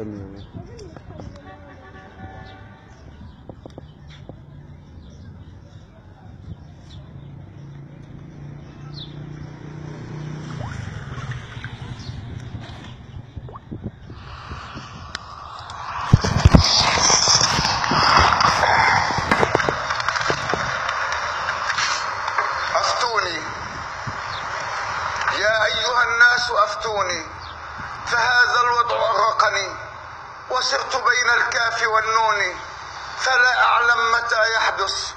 الفنية. أفتوني يا أيها الناس أفتوني، فهذا الوضع أرقني وصرت بين الكاف والنون، فلا أعلم متى يحدث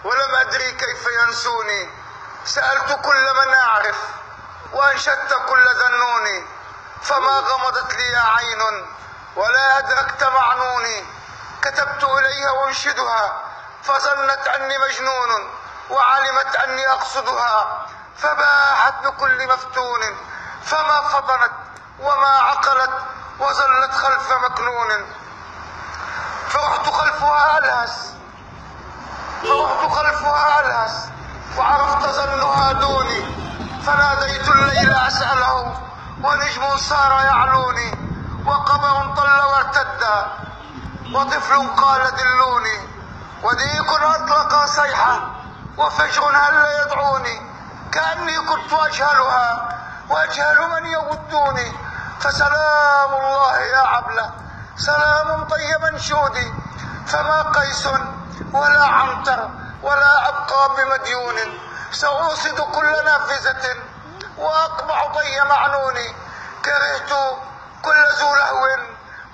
ولم أدري كيف ينسوني. سألت كل من أعرف وأنشدت كل ذنون، فما غمضت لي عين ولا أدركت معنوني. كتبت إليها أنشدها فظنت أني مجنون، وعلمت أني أقصدها فباحت بكل مفتون. فما فطنت وما عقلت وظلت خلف مكنون. فرحت خلفها ألهس وعرفت ظنها دوني، فناديت الليل أسأله ونجم صار يعلوني، وقمر طل وارتدى وطفل قال دلوني، وديك أطلق صيحة وفجر هل يدعوني، كأني كنت أجهلها وأجهل من يودوني. فسلام الله يا عبلة سلام طيب منشودي، فما قيس ولا عنتر ولا أبقى بمديون. سأوصد كل نافذة وأقبع طي معنوني، كرهت كل ذو لهو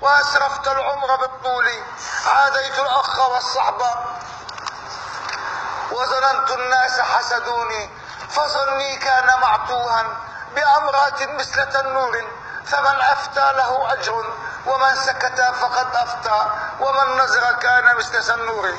وأسرفت العمر بالطول. عاديت الأخ والصحب وظننت الناس حسدوني، فظني كان معتوها بأمرات مثل تنور. فمن أفتى له أجر ومن سكت فقد أفتى، ومن نظر كان مثل سنور.